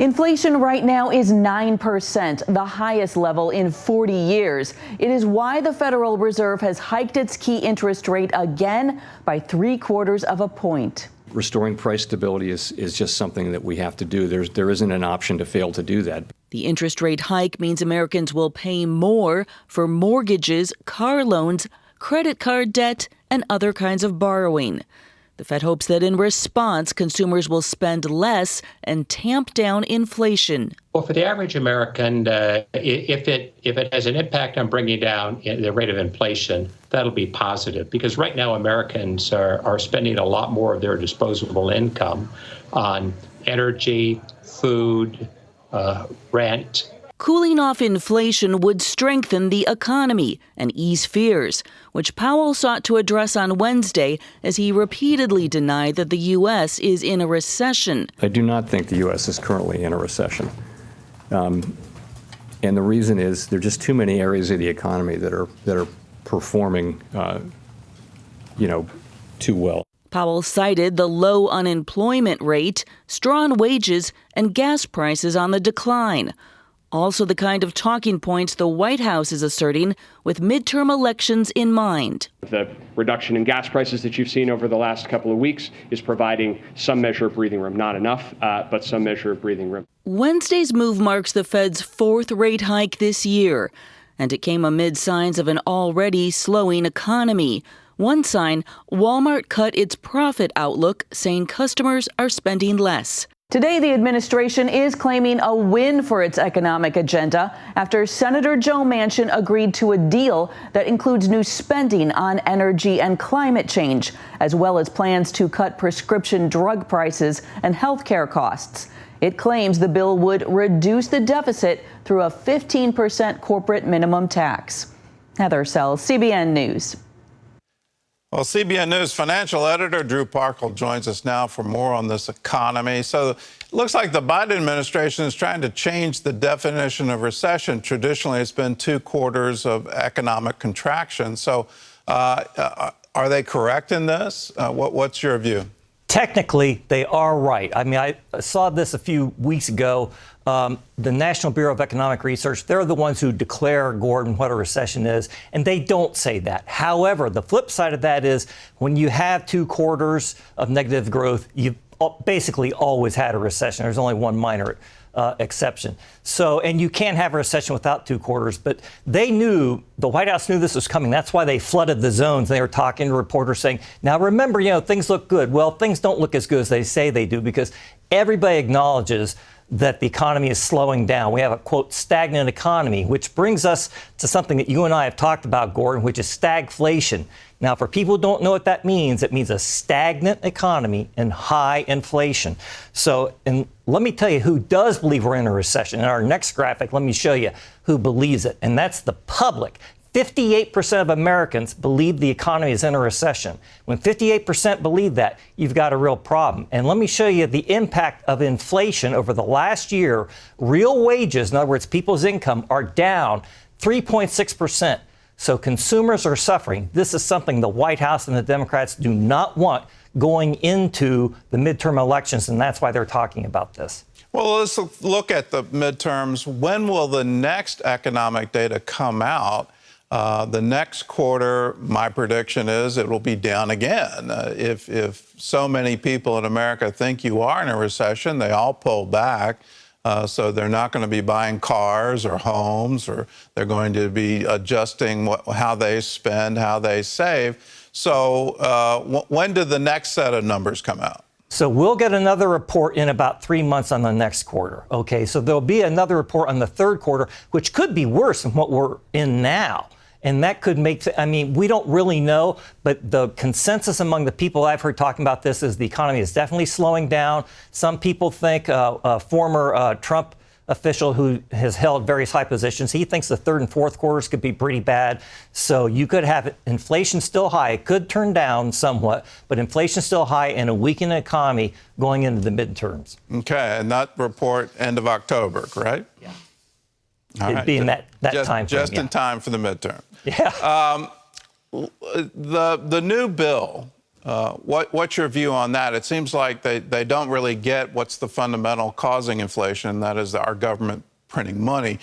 Inflation right now is 9%, the highest level in 40 years. It is why the Federal Reserve has hiked its key interest rate again by 3/4 of a point. Restoring price stability is just something that we have to do. There isn't an option to fail to do that. The interest rate hike means Americans will pay more for mortgages, car loans, credit card debt, and other kinds of borrowing. The Fed hopes that in response, consumers will spend less and tamp down inflation. Well, for the average American, if it has an impact on bringing down the rate of inflation, that'll be positive, because right now Americans are spending a lot more of their disposable income on energy, food, rent. Cooling off inflation would strengthen the economy and ease fears, which Powell sought to address on Wednesday as he repeatedly denied that the U.S. is in a recession. I do not think the U.S. is currently in a recession. And the reason is there are just too many areas of the economy that are performing, too well. Powell cited the low unemployment rate, strong wages, and gas prices on the decline. Also the kind of talking points the White House is asserting with midterm elections in mind. The reduction in gas prices that you've seen over the last couple of weeks is providing some measure of breathing room. Not enough, but some measure of breathing room. Wednesday's move marks the Fed's fourth rate hike this year, and it came amid signs of an already slowing economy. One sign, Walmart cut its profit outlook, saying customers are spending less. Today, the administration is claiming a win for its economic agenda after Senator Joe Manchin agreed to a deal that includes new spending on energy and climate change, as well as plans to cut prescription drug prices and health care costs. It claims the bill would reduce the deficit through a 15% corporate minimum tax. Heather Sells, CBN News. Well, CBN News financial editor Drew Parkle joins us now for more on this economy. So it looks like the Biden administration is trying to change the definition of recession. Traditionally, it's been 2/4 of economic contraction. So are they correct in this? What's your view? Technically, they are right. I mean, I saw this a few weeks ago. The National Bureau of Economic Research, they're the ones who declare, Gordon, what a recession is, and they don't say that. However, the flip side of that is when you have 2/4 of negative growth, you've basically always had a recession. There's only one minor exception. So, and you can't have a recession without 2/4, but they knew, the White House knew this was coming. That's why they flooded the zones. They were talking to reporters saying, now remember, things look good. Well, things don't look as good as they say they do, because everybody acknowledges that the economy is slowing down. We have a, quote, stagnant economy, which brings us to something that you and I have talked about, Gordon, which is stagflation. Now, for people who don't know what that means, it means a stagnant economy and high inflation. So, and let me tell you who does believe we're in a recession. In our next graphic, let me show you who believes it, and that's the public. 58% of Americans believe the economy is in a recession. When 58% believe that, you've got a real problem. And let me show you the impact of inflation over the last year. Real wages, in other words, people's income, are down 3.6%. So consumers are suffering. This is something the White House and the Democrats do not want going into the midterm elections, and that's why they're talking about this. Well, let's look at the midterms. When will the next economic data come out? The next quarter, my prediction is it will be down again. If so many people in America think you are in a recession, they all pull back. So they're not going to be buying cars or homes, or they're going to be adjusting how they spend, how they save. So when do the next set of numbers come out? So we'll get another report in about 3 months on the next quarter. OK, so there'll be another report on the third quarter, which could be worse than what we're in now. And that could make, we don't really know, but the consensus among the people I've heard talking about this is the economy is definitely slowing down. Some people think a former Trump official who has held various high positions, he thinks the third and fourth quarters could be pretty bad. So you could have inflation still high. It could turn down somewhat, but inflation still high and a weakening economy going into the midterms. Okay, and that report end of October, right? Yeah. It'd be in that time frame, just in time for the midterm. Yeah. The new bill What's your view on that? It seems like they don't really get what's the fundamental causing inflation, that is our government printing money.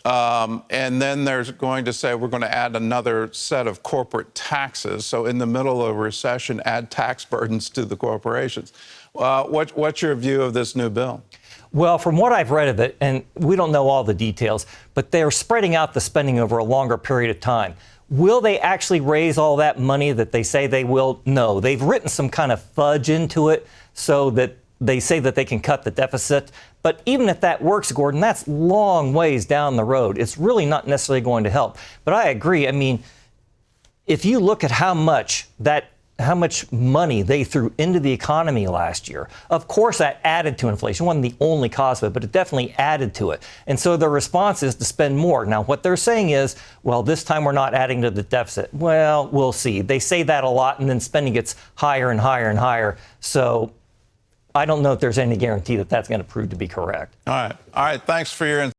And then they're going to say we're going to add another set of corporate taxes. So in the middle of a recession, add tax burdens to the corporations. What's your view of this new bill? Well, from what I've read of it, and we don't know all the details, but they're spreading out the spending over a longer period of time. Will they actually raise all that money that they say they will? No. They've written some kind of fudge into it so that they say that they can cut the deficit. But even if that works, Gordon, that's long ways down the road. It's really not necessarily going to help. But I agree. I mean, if you look at how much money they threw into the economy last year, of course that added to inflation. It wasn't the only cause of it, but it definitely added to it. And so the response is to spend more. Now, what they're saying is, well, this time we're not adding to the deficit. Well, we'll see. They say that a lot, and then spending gets higher and higher and higher. So I don't know if there's any guarantee that that's going to prove to be correct. All right. Thanks for your